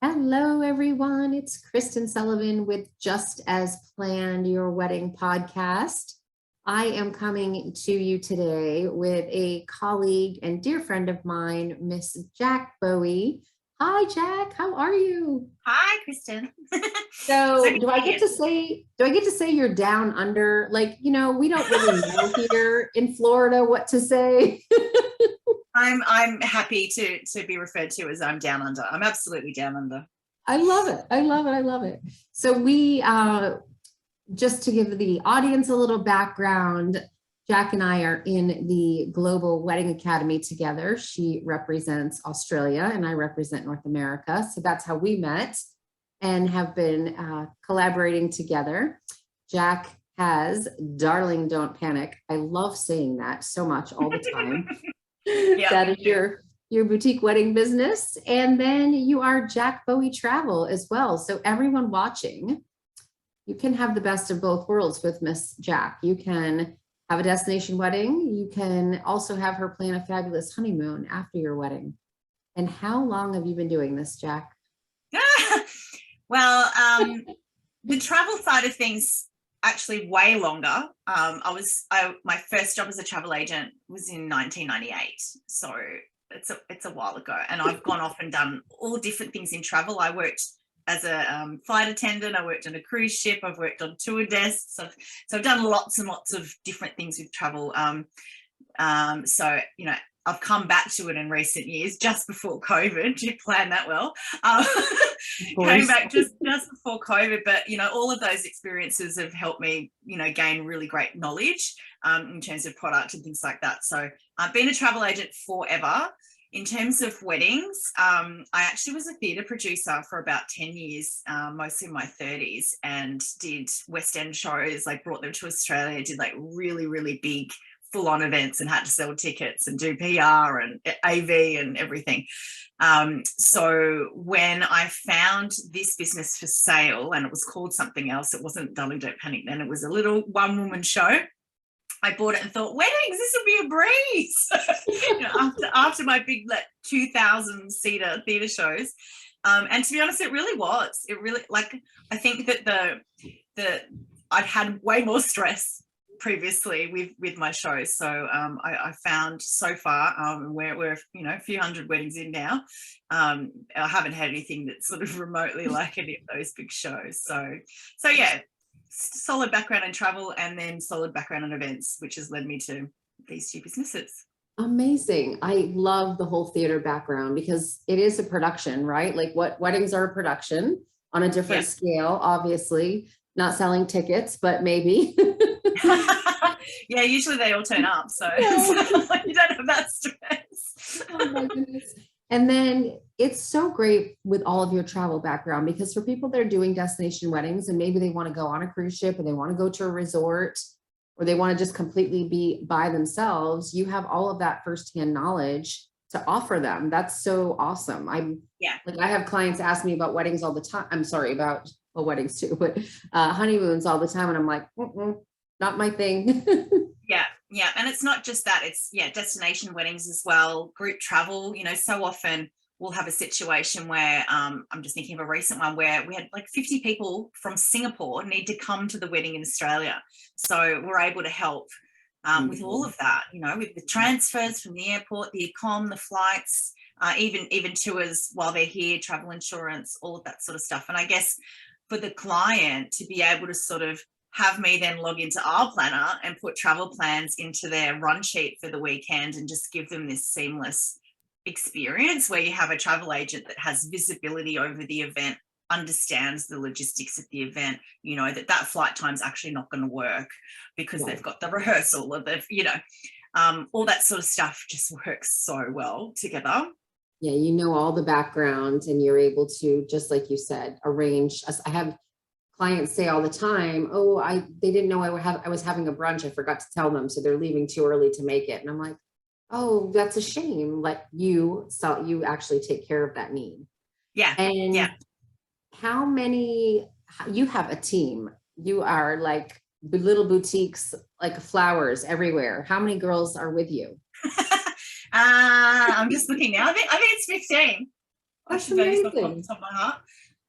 Hello, everyone. It's Kristen Sullivan with Just As Planned, your wedding podcast. I am coming to you today with a colleague and dear friend of mine, Miss Jac Bowie. Hi, Jac. How are you? Hi, Kristen. So, do I get to say you're down under? Like, we don't really know here in Florida what to say. I'm happy to be referred to as I'm down under. I'm absolutely down under. I love it. I love it. I love it. So just to give the audience a little background, Jac and I are in the Global Wedding Academy together. She represents Australia and I represent North America. So that's how we met and have been collaborating together. Jac has Darling Don't Panic. I love saying that so much all the time. Yep. That is your boutique wedding business. And then you are Jac Bowie Travel as well. So everyone watching, you can have the best of both worlds with Miss Jac. You can have a destination wedding. You can also have her plan a fabulous honeymoon after your wedding. And how long have you been doing this, Jac? Well, the travel side of things actually way longer. My first job as a travel agent was in 1998. So it's a while ago. And I've gone off and done all different things in travel. I worked as a flight attendant. I worked on a cruise ship. I've worked on tour desks. So I've done lots and lots of different things with travel. So, I've come back to it in recent years, just before COVID. You planned that well. Came back just before COVID, but all of those experiences have helped me, gain really great knowledge in terms of product and things like that. So I've been a travel agent forever. In terms of weddings, I actually was a theatre producer for about 10 years, mostly in my 30s, and did West End shows, like brought them to Australia, did like really, really big full-on events and had to sell tickets and do PR and AV and everything. So when I found this business for sale, and it was called something else, it wasn't Darling Don't Panic then, it was a little one-woman show. I bought it and thought, weddings, this will be a breeze. After my big 2,000-seater theatre shows. And to be honest, it really was. It really, I think that I've had way more stress previously with my shows. So I found so far, we're a few hundred weddings in now. I haven't had anything that's sort of remotely like any of those big shows. So yeah, solid background in travel and then solid background in events, which has led me to these two businesses. Amazing. I love the whole theater background because it is a production, right? Like weddings are a production on a different scale, obviously. Not selling tickets, but maybe. Yeah, usually they all turn up, so you don't have that stress. Oh my goodness. And then it's so great with all of your travel background, because for people that are doing destination weddings and maybe they want to go on a cruise ship or they want to go to a resort or they want to just completely be by themselves, you have all of that firsthand knowledge to offer them. That's so awesome. I have clients ask me about weddings all the time. I'm sorry, about weddings too, but honeymoons all the time. And I'm like, not my thing. Yeah. And it's not just that, it's destination weddings as well, group travel. So often we'll have a situation where I'm just thinking of a recent one where we had like 50 people from Singapore need to come to the wedding in Australia. So we're able to help with all of that, with the transfers from the airport, the accom, the flights, even tours while they're here, travel insurance, all of that sort of stuff. And I guess for the client to be able to sort of have me then log into our planner and put travel plans into their run sheet for the weekend and just give them this seamless experience where you have a travel agent that has visibility over the event, understands the logistics of the event, that flight time's actually not going to work because they've got the rehearsal or all that sort of stuff just works so well together. Yeah, all the background and you're able to, just like you said, arrange. I have clients say all the time, they didn't know I was having a brunch. I forgot to tell them. So they're leaving too early to make it. And I'm like, oh, that's a shame. Like you actually take care of that need. Yeah. And how many, you have a team, you are like little boutiques, like flowers everywhere. How many girls are with you? I'm just looking now. I think it's 15. I That's should know this off the amazing. top of my heart.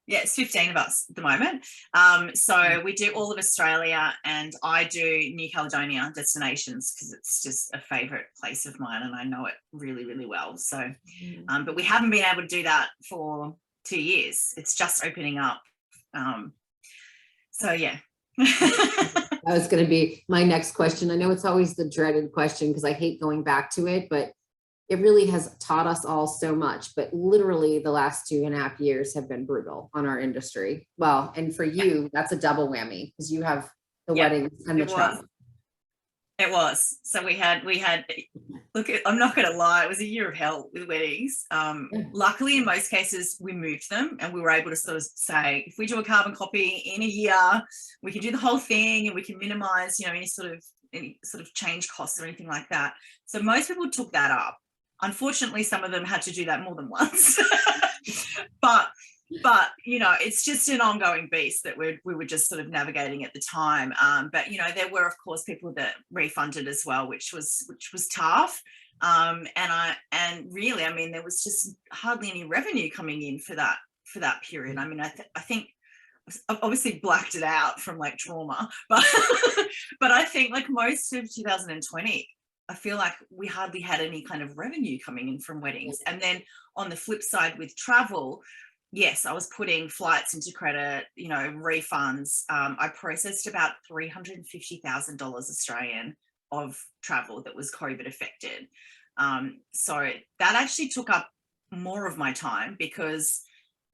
Yeah, it's 15 of us at the moment. So we do all of Australia, and I do New Caledonia destinations because it's just a favorite place of mine and I know it really, really well. So, but we haven't been able to do that for 2 years. It's just opening up. So yeah. That was going to be my next question. I know it's always the dreaded question because I hate going back to it, but it really has taught us all so much. But literally the last 2.5 years have been brutal on our industry. Well, and for you, that's a double whammy because you have the weddings and the travel. It was. So we had, look, I'm not going to lie, it was a year of hell with weddings. Luckily, in most cases, we moved them and we were able to sort of say, if we do a carbon copy in a year, we can do the whole thing and we can minimize, you know, any sort of change costs or anything like that. So most people took that up. Unfortunately, some of them had to do that more than once. but you know, it's just an ongoing beast that we were just sort of navigating at the time. But you know, there were of course people that refunded as well, which was tough. And really, I mean, there was just hardly any revenue coming in for that period. I mean, I think I've obviously blacked it out from like trauma, but but I think like most of 2020, I feel like we hardly had any kind of revenue coming in from weddings. And then on the flip side with travel, yes, I was putting flights into credit, you know, refunds. I processed about $350,000 Australian of travel that was COVID affected. So that actually took up more of my time because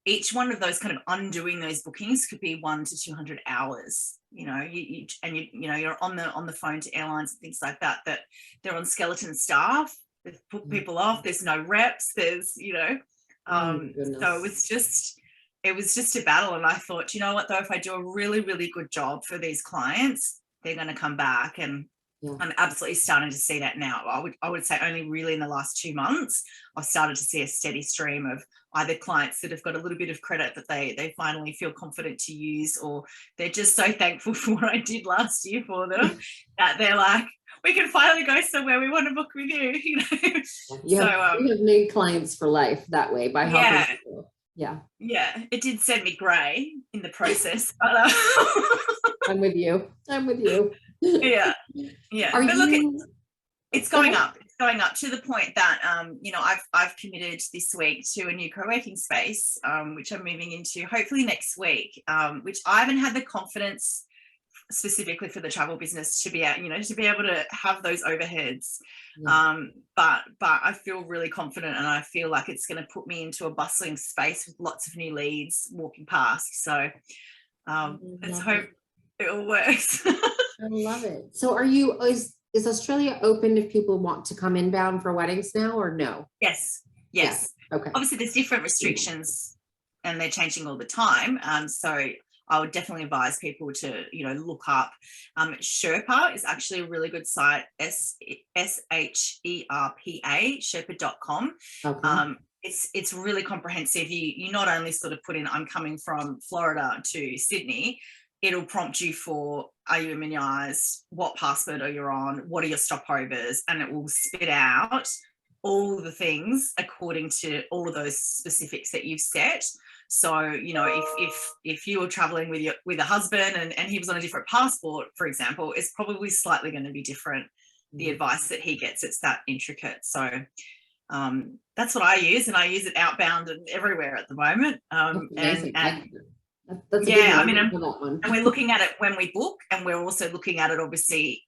each one of those kind of undoing those bookings could be 100 to 200 hours. You know, you know, you're on the phone to airlines and things like that, that they're on skeleton staff. They've put people off. There's no reps. There's, you know, so it was just a battle. And I thought, you know what, though, if I do a really, really good job for these clients, they're going to come back. And I'm absolutely starting to see that now. I would say only really in the last 2 months, I've started to see a steady stream of either clients that have got a little bit of credit that they finally feel confident to use, or they're just so thankful for what I did last year for them that they're like, we can finally go somewhere, we want to book with you, you know. You have made clients for life that way by helping people. Yeah, it did send me grey in the process, but I'm with you yeah but look, it's going up to the point that you know, I've committed this week to a new co-working space, which I'm moving into hopefully next week, which I haven't had the confidence specifically for the travel business to be able, you know, to be able to have those overheads. But I feel really confident, and I feel like it's going to put me into a bustling space with lots of new leads walking past. So let's hope it all works. I love it. So is Australia open if people want to come inbound for weddings now, or no? Yes. Okay. Obviously there's different restrictions and they're changing all the time. So I would definitely advise people to, you know, look up. Sherpa is actually a really good site, SHERPA, Sherpa.com. Okay. It's really comprehensive. You not only sort of put in, I'm coming from Florida to Sydney, it'll prompt you for, are you immunized? What passport are you on? What are your stopovers? And it will spit out all the things according to all of those specifics that you've set. So, you know, if you were traveling with a husband and he was on a different passport, for example, it's probably slightly going to be different, the advice that he gets. It's that intricate. So that's what I use, and I use it outbound and everywhere at the moment. That's I mean, and we're looking at it when we book, and we're also looking at it obviously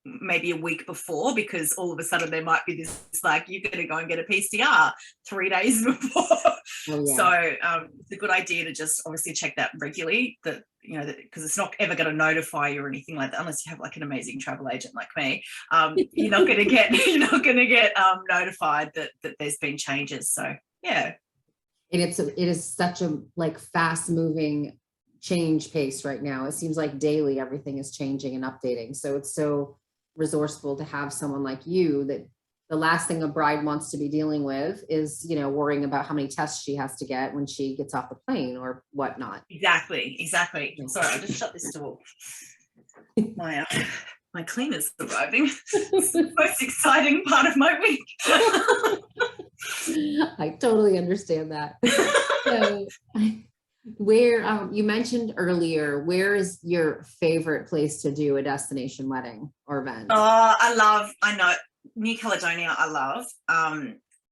maybe a week before, because all of a sudden there might be this like, you're going to go and get a PCR 3 days before. So it's a good idea to just obviously check that regularly, that, you know, because it's not ever going to notify you or anything like that unless you have like an amazing travel agent like me. You're not going to get notified that there's been changes. So yeah. And it is such a like fast moving change pace right now. It seems like daily everything is changing and updating. So it's so resourceful to have someone like you, that the last thing a bride wants to be dealing with is, you know, worrying about how many tests she has to get when she gets off the plane or whatnot. Exactly. Sorry, I'll just shut this door. My cleaner's arriving. It's the most exciting part of my week. I totally understand that. So where you mentioned earlier, where is your favorite place to do a destination wedding or event? Oh, I know New Caledonia, I love.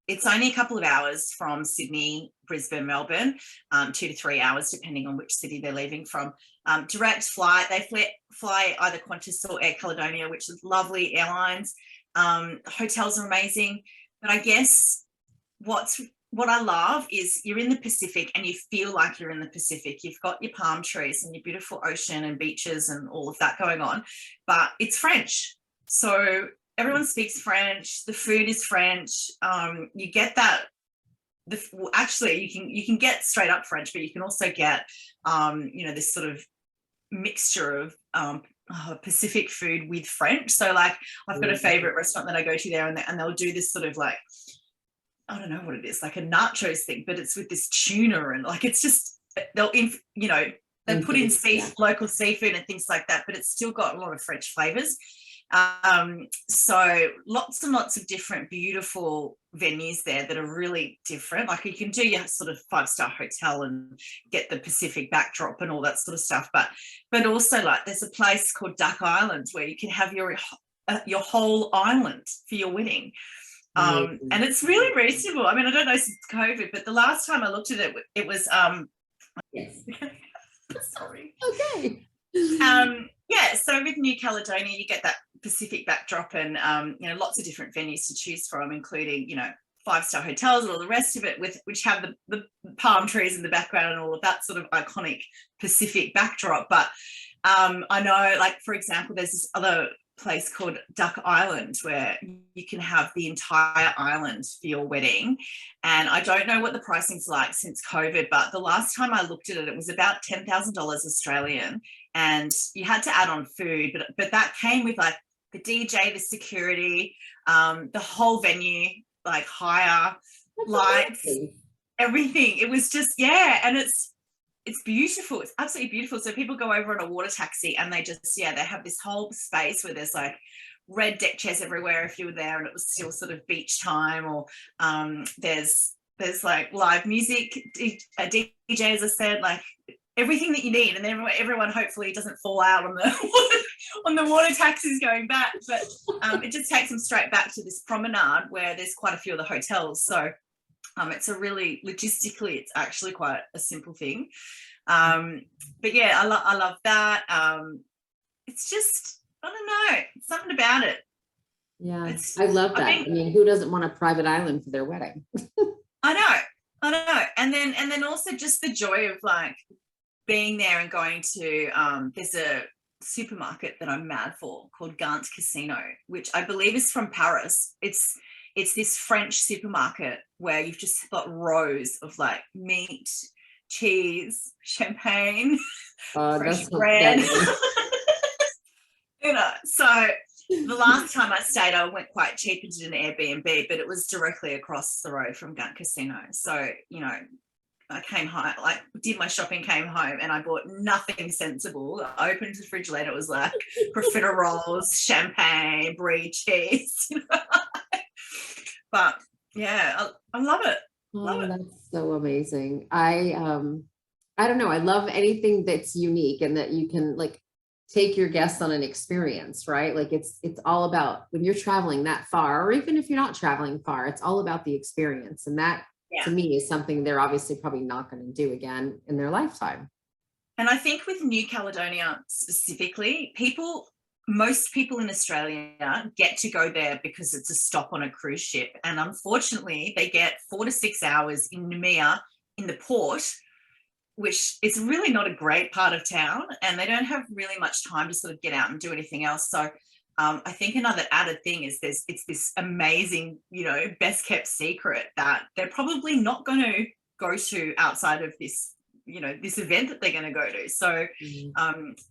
It's only a couple of hours from Sydney, Brisbane, Melbourne, 2 to 3 hours, depending on which city they're leaving from. Direct flight, they fly either Qantas or Air Caledonia, which is lovely airlines. Hotels are amazing. But I guess what I love is you're in the Pacific and you feel like you're in the Pacific. You've got your palm trees and your beautiful ocean and beaches and all of that going on, but it's French. So everyone speaks French. The food is French. You get that. Actually, you can get straight up French, but you can also get this sort of mixture of Pacific food with French. So like I've got a favorite restaurant that I go to there, and they'll do this sort of like, I don't know what it is, like a nachos thing, but it's with this tuna, and like it's just they put in local seafood and things like that, but it's still got a lot of French flavors. So lots and lots of different beautiful venues there that are really different. Like you can do your sort of 5-star hotel and get the Pacific backdrop and all that sort of stuff, but also like there's a place called Duck Island where you can have your whole island for your wedding. And it's really reasonable. I mean, I don't know since COVID, but the last time I looked at it, it was yes. Sorry. Okay. Yeah, so with New Caledonia, you get that Pacific backdrop and lots of different venues to choose from, including 5-star hotels and all the rest of it, which have the palm trees in the background and all of that sort of iconic Pacific backdrop. But I know, like for example, there's this other place called Duck Island where you can have the entire island for your wedding, and I don't know what the pricing's like since COVID, but the last time I looked at it, it was about $10,000 Australian, and you had to add on food, but that came with like the DJ, the security, the whole venue, like hire, lights, everything. It was just, yeah, and it's beautiful. It's absolutely beautiful. So people go over on a water taxi and they have this whole space where there's like red deck chairs everywhere if you were there and it was still sort of beach time, or there's like live music, DJ, as I said, like everything that you need, and then everyone hopefully doesn't fall out on the water taxis going back, but it just takes them straight back to this promenade where there's quite a few of the hotels. So it's a really, logistically, it's actually quite a simple thing. But yeah, I love that. It's just, I don't know, something about it. Yeah, I love that. I mean, who doesn't want a private island for their wedding? I know. And then also just the joy of like being there and going to, there's a supermarket that I'm mad for called Gant Casino, which I believe is from Paris. It's this French supermarket where you've just got rows of like meat, cheese, champagne, fresh bread. So the last time I stayed, I went quite cheap and did an Airbnb, but it was directly across the road from Gant Casino. So, I came home, like did my shopping, came home, and I bought nothing sensible. I opened the fridge later, it was like profiteroles, champagne, brie cheese, But yeah, I love it. Love it. That's so amazing. I don't know. I love anything that's unique and that you can like take your guests on an experience, right? Like it's all about when you're traveling that far, or even if you're not traveling far, it's all about the experience. And that to me is something they're obviously probably not going to do again in their lifetime. And I think with New Caledonia specifically, most people in Australia get to go there because it's a stop on a cruise ship. And unfortunately, they get 4 to 6 hours in Noumea in the port, which is really not a great part of town. And they don't have really much time to sort of get out and do anything else. So I think another added thing is it's this amazing, best kept secret that they're probably not going to go to outside of this this event that they're going to go to. So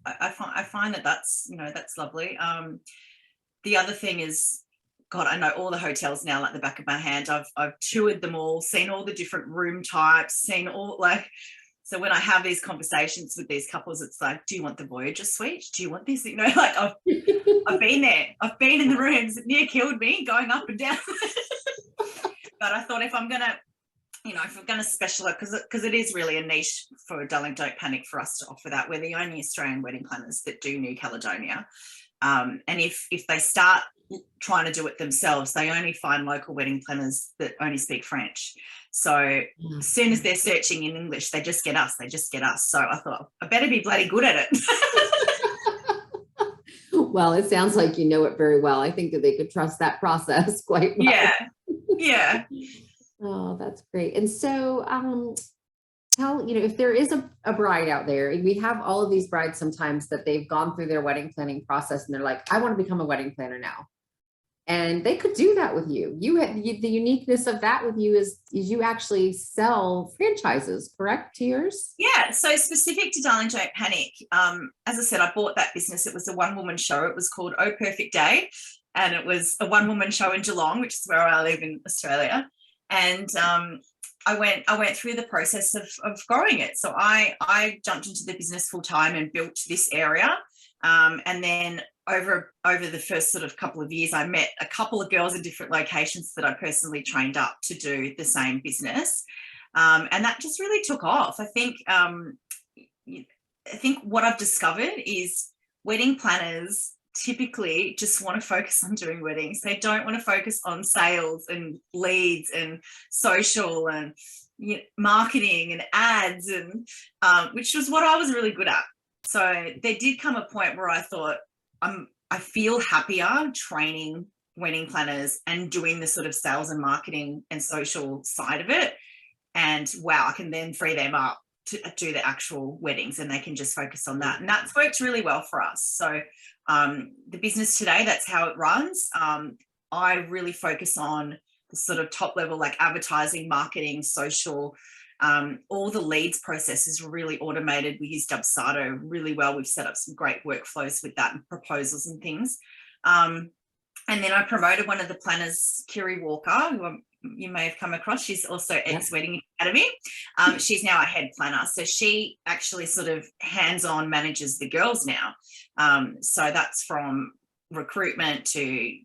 I find that's lovely. The other thing is, God, I know all the hotels now like the back of my hand. I've toured them all, seen all the different room types, seen all like, so when I have these conversations with these couples, it's like, do you want the Voyager suite? Do you want this? Like I've been there. I've been in the rooms. It near killed me going up and down. But I thought if I'm gonna, if we're gonna specialize, because it is really a niche for Darling Don't Panic for us to offer that. We're the only Australian wedding planners that do New Caledonia. And if they start trying to do it themselves, they only find local wedding planners that only speak French. So as soon as they're searching in English, they just get us. So I thought, I better be bloody good at it. Well, it sounds like you know it very well. I think that they could trust that process quite well. Yeah. Oh, that's great. And so if there is a bride out there, and we have all of these brides sometimes that they've gone through their wedding planning process and they're like, I want to become a wedding planner now. And they could do that with you. The uniqueness of that with you is you actually sell franchises, correct, to yours? Yeah. So specific to Darling Don't Panic, as I said, I bought that business. It was a one-woman show. It was called Oh Perfect Day. And it was a one-woman show in Geelong, which is where I live in Australia. And I went through the process of growing it. So I jumped into the business full time and built this area. And then over the first sort of couple of years, I met a couple of girls in different locations that I personally trained up to do the same business. And that just really took off. I think what I've discovered is wedding planners typically just want to focus on doing weddings. They don't want to focus on sales and leads and social and marketing and ads, and which was what I was really good at. So there did come a point where I thought, I feel happier training wedding planners and doing the sort of sales and marketing and social side of it. And wow, I can then free them up to do the actual weddings, and they can just focus on that. And that's worked really well for us. So the business today, that's how it runs. I really focus on the sort of top level, like advertising, marketing, social. All the leads process is really automated. We use Dubsado really well. We've set up some great workflows with that and proposals and things. And then I promoted one of the planners, Kiri Walker, who you may have come across. She's also ex-Wedding Academy. She's now a head planner. So she actually sort of hands-on manages the girls now. So that's from recruitment to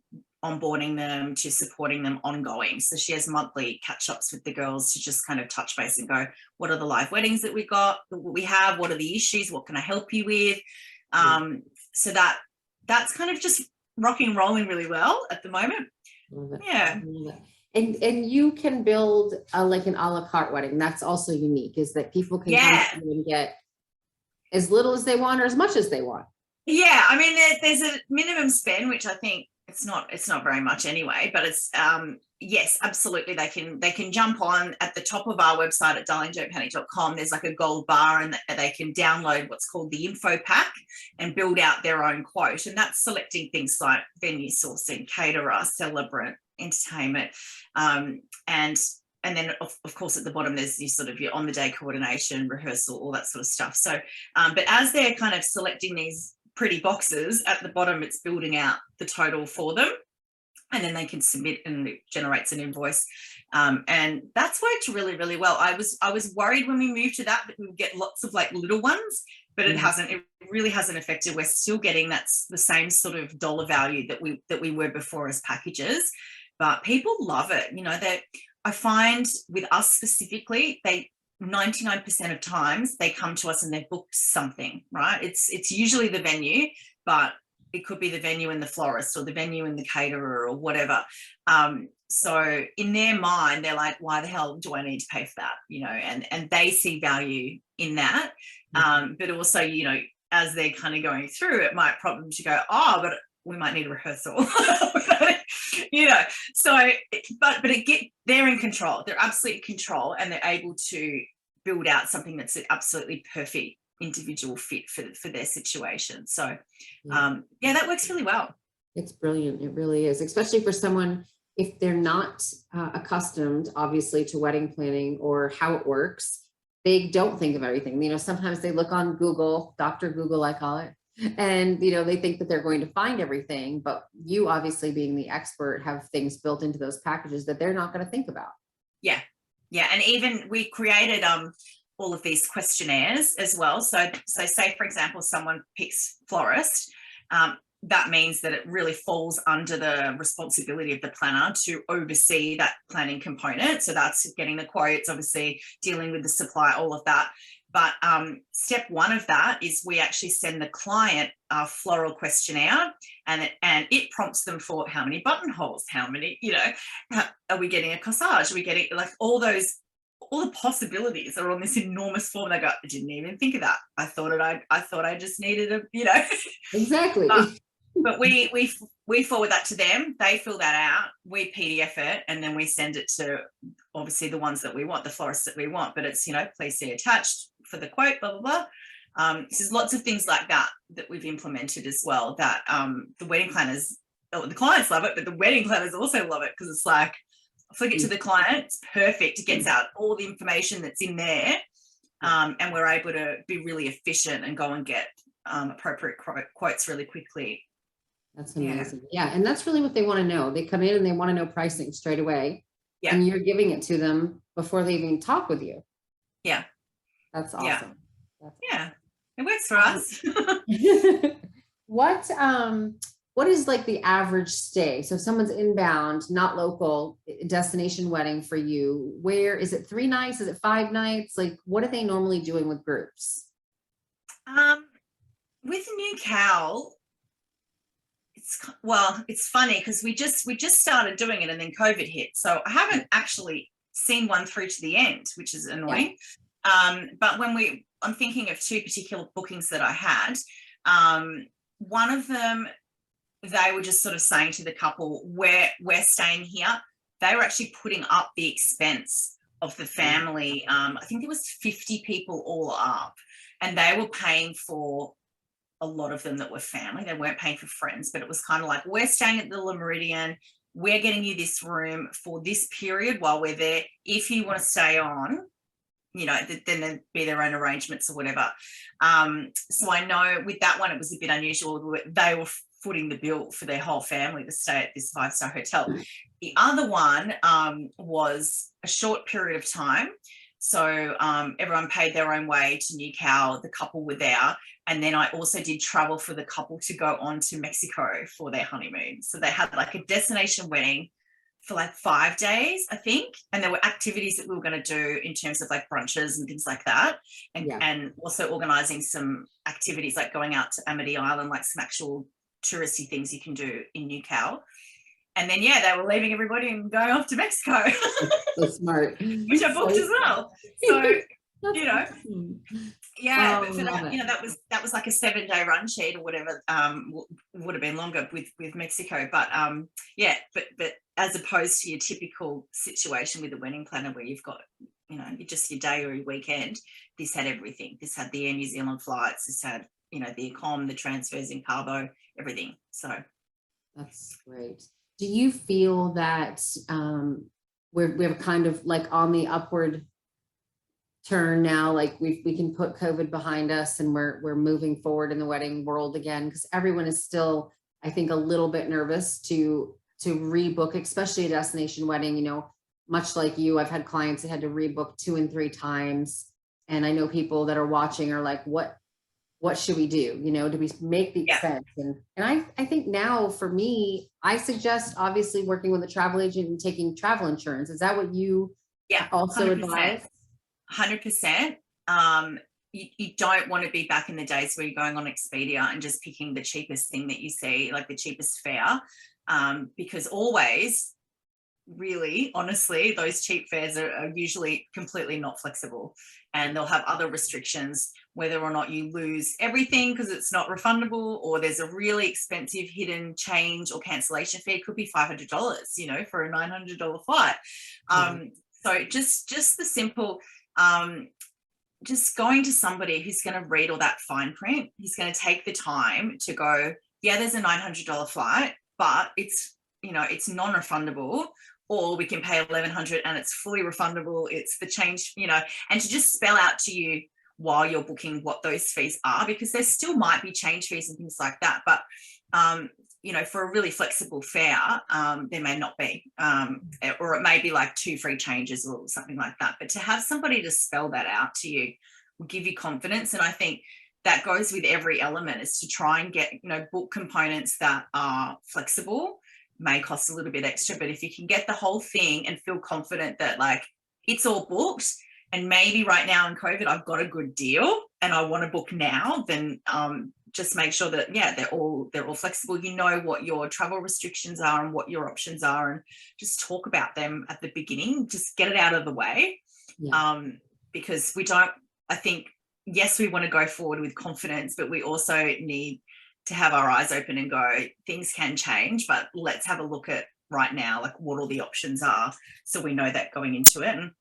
onboarding them to supporting them ongoing. So she has monthly catch-ups with the girls to just kind of touch base and go, what are the live weddings that we have? What are the issues? What can I help you with? So that's kind of just rocking, rolling really well at the moment. Yeah. And you can build like an a la carte wedding. That's also unique, is that people can come and get as little as they want or as much as they want. Yeah. I mean, there's a minimum spend, which I think it's not very much anyway, but it's yes, absolutely. They can jump on at the top of our website at darlingdon'tpanic.com. There's like a gold bar, and they can download what's called the info pack and build out their own quote. And that's selecting things like venue sourcing, caterer, celebrant, entertainment, and then of course at the bottom there's your on the day coordination, rehearsal, all that sort of stuff. So but as they're kind of selecting these pretty boxes at the bottom, it's building out the total for them, and then they can submit and it generates an invoice, and that's worked really, really well. I was worried when we moved to that we would get lots of like little ones, but it really hasn't affected. We're still getting that's the same sort of dollar value that we were before as packages, but people love it. That I find with us specifically, 99% of times they come to us and they've booked something, right? It's usually the venue, but it could be the venue and the florist or the venue and the caterer or whatever. So in their mind, they're like, why the hell do I need to pay for that? And they see value in that. But also, as they're kind of going through, it might prompt them to go, oh, but we might need a rehearsal. So they're in control. They're absolutely in control, and they're able to build out something that's an absolutely perfect individual fit for their situation. So that works really well. It's brilliant. It really is, especially for someone, if they're not accustomed obviously to wedding planning or how it works. They don't think of everything. Sometimes they look on Google, Dr. Google, I call it, and they think that they're going to find everything, but you obviously being the expert have things built into those packages that they're not going to think about. Yeah. And even we created all of these questionnaires as well. So say, for example, someone picks florist. that means that it really falls under the responsibility of the planner to oversee that planning component. So that's getting the quotes, obviously dealing with the supply, all of that. But step one of that is we actually send the client a floral questionnaire, and it prompts them for how many buttonholes, how many, are we getting a corsage? Are we getting, like, all the possibilities are on this enormous form. They go, I didn't even think of that. I thought I just needed a, Exactly. But we forward that to them. They fill that out. We PDF it, and then we send it to, obviously, the ones that we want, the florists that we want. But it's, please see attached for the quote, blah, blah, blah. There's lots of things like that we've implemented as well, that the wedding planners, the clients love it, but the wedding planners also love it, because it's like, flick it to the client, it's perfect. It gets out all the information that's in there, and we're able to be really efficient and go and get appropriate quotes really quickly. That's amazing. Yeah. And that's really what they want to know. They come in and they want to know pricing straight away. Yeah. And you're giving it to them before they even talk with you. Yeah. That's awesome. Yeah. It works for us. What is like the average stay? So if someone's inbound, not local, destination wedding for you, where is it? 3 nights? Is it 5 nights? Like, what are they normally doing with groups? With New Cal, it's funny because we just started doing it and then COVID hit. So I haven't actually seen one through to the end, which is annoying. Yeah. But I'm thinking of 2 particular bookings that I had. One of them, they were just sort of saying to the couple, we're staying here. They were actually putting up the expense of the family. I think there was 50 people all up, and they were paying for a lot of them that were family. They weren't paying for friends, but it was kind of like, we're staying at the Le Meridien. We're getting you this room for this period while we're there. If you want to stay on, then there'd be their own arrangements or whatever. So I know with that one, it was a bit unusual. They were footing the bill for their whole family to stay at this 5-star hotel. The other one was a short period of time. So everyone paid their own way to New Cal. The couple were there. And then I also did travel for the couple to go on to Mexico for their honeymoon. So they had like a destination wedding for like 5 days, I think. And there were activities that we were going to do in terms of like brunches and things like that. And also organising some activities like going out to Amity Island, like some actual touristy things you can do in New Cal. And then, they were leaving everybody and going off to Mexico. So smart. Which I booked as well. So, awesome. but for that, that was like a 7-day run sheet or whatever. Would have been longer with Mexico. But but as opposed to your typical situation with a wedding planner where you've got, just your day or your weekend, this had everything. This had the Air New Zealand flights. This had, the accom, the transfers in Cabo, everything. So that's great. Do you feel that we're kind of like on the upward turn now, like we can put COVID behind us and we're moving forward in the wedding world again? Because everyone is still, I think, a little bit nervous to rebook, especially a destination wedding. Much like you, I've had clients that had to rebook 2 and 3 times, and I know people that are watching are like, what should we do? Do we make the expense? And I think now for me, I suggest obviously working with a travel agent and taking travel insurance. Is that what you also 100%. Advise? 100%. You don't want to be back in the days where you're going on Expedia and just picking the cheapest thing that you see, like the cheapest fare, because always, really, honestly, those cheap fares are usually completely not flexible, and they'll have other restrictions, whether or not you lose everything because it's not refundable, or there's a really expensive hidden change or cancellation fee. It could be $500, for a $900 flight. So just the simple, just going to somebody who's going to read all that fine print. He's going to take the time to go, there's a $900 flight, but it's non-refundable, or we can pay $1,100 and it's fully refundable. It's the change, and to just spell out to you while you're booking what those fees are, because there still might be change fees and things like that. But, for a really flexible fare, there may not be, or it may be like 2 free changes or something like that. But to have somebody to spell that out to you will give you confidence. And I think that goes with every element, is to try and get, book components that are flexible, may cost a little bit extra, but if you can get the whole thing and feel confident that like it's all booked, and maybe right now in COVID I've got a good deal and I want to book now, then just make sure that they're all flexible. You know what your travel restrictions are and what your options are, and just talk about them at the beginning. Just get it out of the way, because I think, yes, we want to go forward with confidence, but we also need to have our eyes open and go, things can change, but let's have a look at right now, like what all the options are, so we know that going into it. And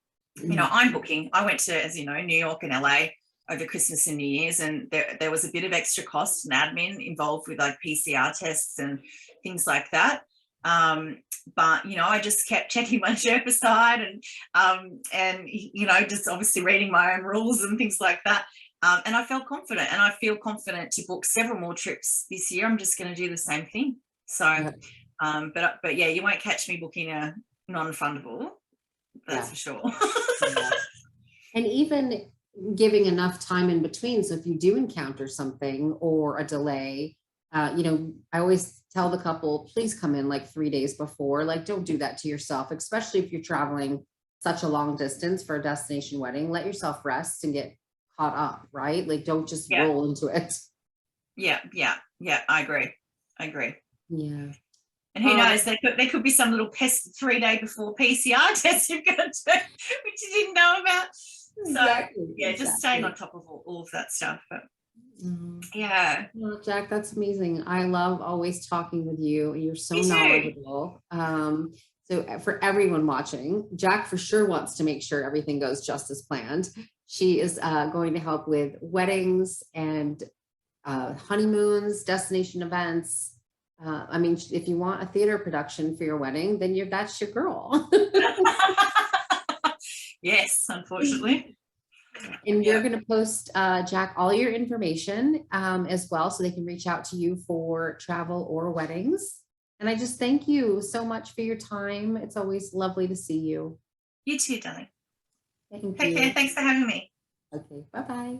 I'm booking. I went to, as you know, New York and LA over Christmas and New Year's, and there was a bit of extra cost and admin involved with like PCR tests and things like that. But I just kept checking my Sherpa side and just obviously reading my own rules and things like that. And I felt confident, and I feel confident to book several more trips this year. I'm just going to do the same thing. So, but yeah, you won't catch me booking a non-refundable. That's for sure. And even giving enough time in between. So if you do encounter something or a delay, I always tell the couple, please come in like 3 days before. Like, don't do that to yourself, especially if you're traveling such a long distance for a destination wedding. Let yourself rest and get caught up, right? Like, don't just roll into it. Yeah. I agree. Yeah. And who knows, there could be some little pest 3 day before PCR test you've got to do, which you didn't know about. So just staying on top of all of that stuff. But well, Jac, that's amazing. I love always talking with you. You're so knowledgeable. So for everyone watching, Jac for sure wants to make sure everything goes just as planned. She is going to help with weddings and honeymoons, destination events. If you want a theater production for your wedding, then that's your girl. Yes, unfortunately. And we're going to post, Jac, all your information as well, so they can reach out to you for travel or weddings. And I just thank you so much for your time. It's always lovely to see you. You too, darling. Thank you. Take care. Thanks for having me. Okay, bye-bye.